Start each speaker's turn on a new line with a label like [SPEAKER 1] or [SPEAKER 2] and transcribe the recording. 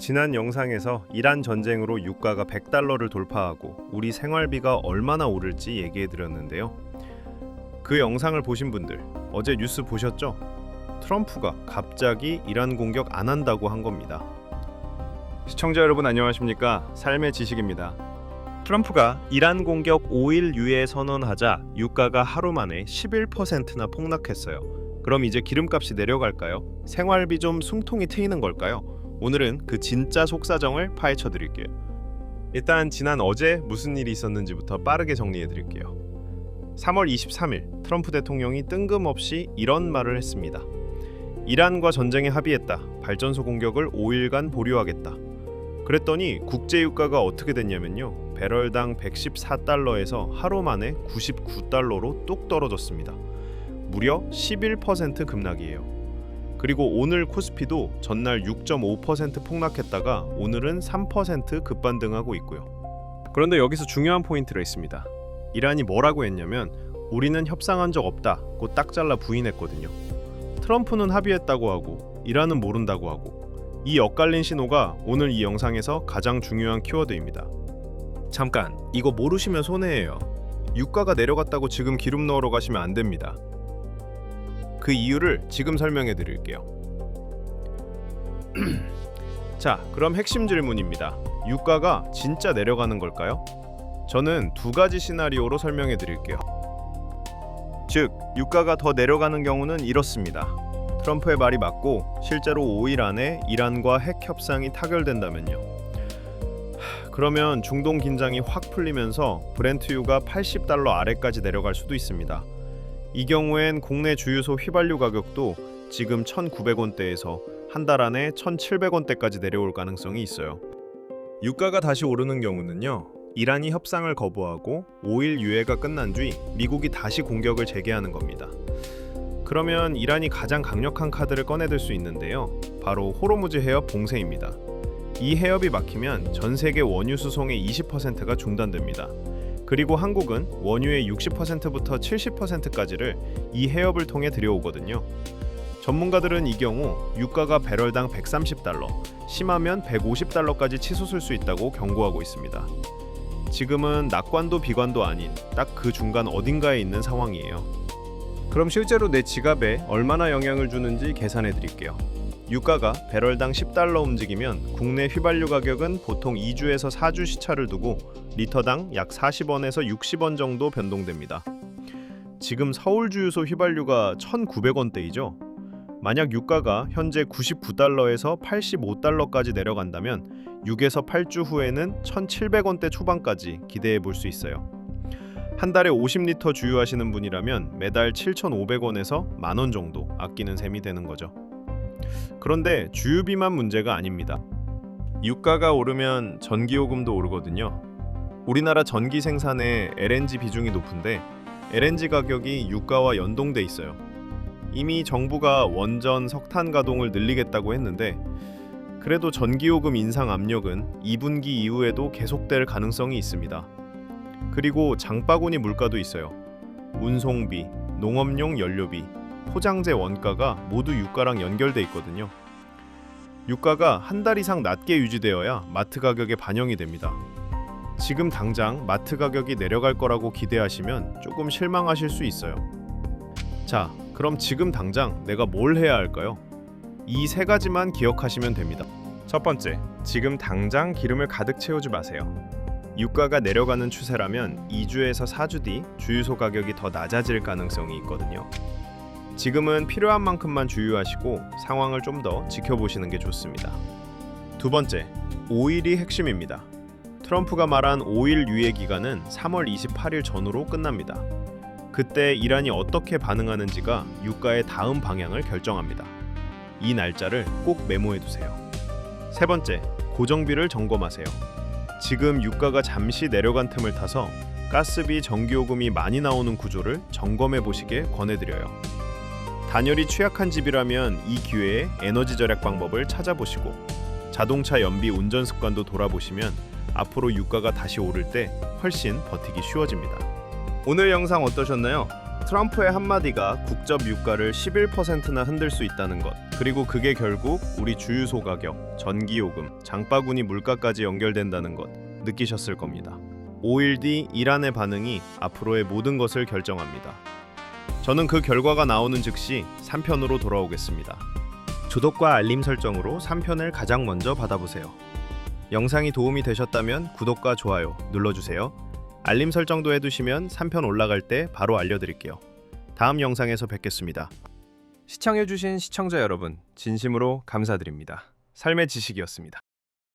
[SPEAKER 1] 지난 영상에서 이란 전쟁으로 유가가 100달러를 돌파하고 우리 생활비가 얼마나 오를지 얘기해 드렸는데요. 그 영상을 보신 분들 어제 뉴스 보셨죠? 트럼프가 갑자기 이란 공격 안 한다고 한 겁니다. 시청자 여러분 안녕하십니까? 삶의 지식입니다. 트럼프가 이란 공격 5일 유예 선언하자 유가가 하루 만에 11%나 폭락했어요. 그럼 이제 기름값이 내려갈까요? 생활비 좀 숨통이 트이는 걸까요? 오늘은 그 진짜 속사정을 파헤쳐 드릴게요. 일단 지난 어제 무슨 일이 있었는지부터 빠르게 정리해 드릴게요. 3월 23일 트럼프 대통령이 뜬금없이 이런 말을 했습니다. 이란과 전쟁에 합의했다. 발전소 공격을 5일간 보류하겠다. 그랬더니 국제 유가가 어떻게 됐냐면요. 배럴당 114달러에서 하루 만에 99달러로 뚝 떨어졌습니다. 무려 11% 급락이에요. 그리고 오늘 코스피도 전날 6.5% 폭락했다가 오늘은 3% 급반등하고 있고요. 그런데 여기서 중요한 포인트가 있습니다. 이란이 뭐라고 했냐면 우리는 협상한 적 없다고 딱 잘라 부인했거든요. 트럼프는 합의했다고 하고 이란은 모른다고 하고 이 엇갈린 신호가 오늘 이 영상에서 가장 중요한 키워드입니다. 잠깐, 이거 모르시면 손해예요. 유가가 내려갔다고 지금 기름 넣으러 가시면 안 됩니다. 그 이유를 지금 설명해 드릴게요. 자, 그럼 핵심 질문입니다. 유가가 진짜 내려가는 걸까요? 저는 두 가지 시나리오로 설명해 드릴게요. 즉, 유가가 더 내려가는 경우는 이렇습니다. 트럼프의 말이 맞고 실제로 5일 안에 이란과 핵 협상이 타결된다면요. 그러면 중동 긴장이 확 풀리면서 브렌트유가 80달러 아래까지 내려갈 수도 있습니다. 이 경우엔 국내 주유소 휘발유 가격도 지금 1,900원대에서 한 달 안에 1,700원대까지 내려올 가능성이 있어요. 유가가 다시 오르는 경우는요. 이란이 협상을 거부하고 5일 유예가 끝난 뒤 미국이 다시 공격을 재개하는 겁니다. 그러면 이란이 가장 강력한 카드를 꺼내들 수 있는데요. 바로 호르무즈 해협 봉쇄입니다. 이 해협이 막히면 전 세계 원유 수송의 20%가 중단됩니다. 그리고 한국은 원유의 60%부터 70%까지를 이 해협을 통해 들여오거든요. 전문가들은 이 경우 유가가 배럴당 130달러, 심하면 150달러까지 치솟을 수 있다고 경고하고 있습니다. 지금은 낙관도 비관도 아닌 딱 그 중간 어딘가에 있는 상황이에요. 그럼 실제로 내 지갑에 얼마나 영향을 주는지 계산해 드릴게요. 유가가 배럴당 10달러 움직이면 국내 휘발유 가격은 보통 2주에서 4주 시차를 두고 리터당 약 40원에서 60원 정도 변동됩니다. 지금 서울 주유소 휘발유가 1,900원대이죠. 만약 유가가 현재 99달러에서 85달러까지 내려간다면 6에서 8주 후에는 1,700원대 초반까지 기대해 볼 수 있어요. 한 달에 50리터 주유하시는 분이라면 매달 7,500원에서 만원 정도 아끼는 셈이 되는 거죠. 그런데 주유비만 문제가 아닙니다. 유가가 오르면 전기요금도 오르거든요. 우리나라 전기 생산에 LNG 비중이 높은데 LNG 가격이 유가와 연동돼 있어요. 이미 정부가 원전 석탄 가동을 늘리겠다고 했는데 그래도 전기요금 인상 압력은 2분기 이후에도 계속될 가능성이 있습니다. 그리고 장바구니 물가도 있어요. 운송비, 농업용 연료비, 포장재 원가가 모두 유가랑 연결돼 있거든요. 유가가 한 달 이상 낮게 유지되어야 마트 가격에 반영이 됩니다. 지금 당장 마트 가격이 내려갈 거라고 기대하시면 조금 실망하실 수 있어요. 자, 그럼 지금 당장 내가 뭘 해야 할까요? 이 세 가지만 기억하시면 됩니다. 첫 번째, 지금 당장 기름을 가득 채우지 마세요. 유가가 내려가는 추세라면 2주에서 4주 뒤 주유소 가격이 더 낮아질 가능성이 있거든요. 지금은 필요한 만큼만 주유하시고 상황을 좀 더 지켜보시는 게 좋습니다. 두 번째, 5일이 핵심입니다. 트럼프가 말한 5일 유예 기간은 3월 28일 전후로 끝납니다. 그때 이란이 어떻게 반응하는지가 유가의 다음 방향을 결정합니다. 이 날짜를 꼭 메모해 두세요. 세 번째, 고정비를 점검하세요. 지금 유가가 잠시 내려간 틈을 타서 가스비, 전기요금이 많이 나오는 구조를 점검해 보시길 권해드려요. 단열이 취약한 집이라면 이 기회에 에너지 절약 방법을 찾아보시고 자동차 연비 운전 습관도 돌아보시면 앞으로 유가가 다시 오를 때 훨씬 버티기 쉬워집니다. 오늘 영상 어떠셨나요? 트럼프의 한마디가 국적 유가를 11%나 흔들 수 있다는 것, 그리고 그게 결국 우리 주유소 가격, 전기요금, 장바구니 물가까지 연결된다는 것 느끼셨을 겁니다. 5일 뒤 이란의 반응이 앞으로의 모든 것을 결정합니다. 저는 그 결과가 나오는 즉시 3편으로 돌아오겠습니다. 구독과 알림 설정으로 3편을 가장 먼저 받아보세요. 영상이 도움이 되셨다면 구독과 좋아요 눌러주세요. 알림 설정도 해두시면 3편 올라갈 때 바로 알려드릴게요. 다음 영상에서 뵙겠습니다. 시청해주신 시청자 여러분, 진심으로 감사드립니다. 삶의 지식이었습니다.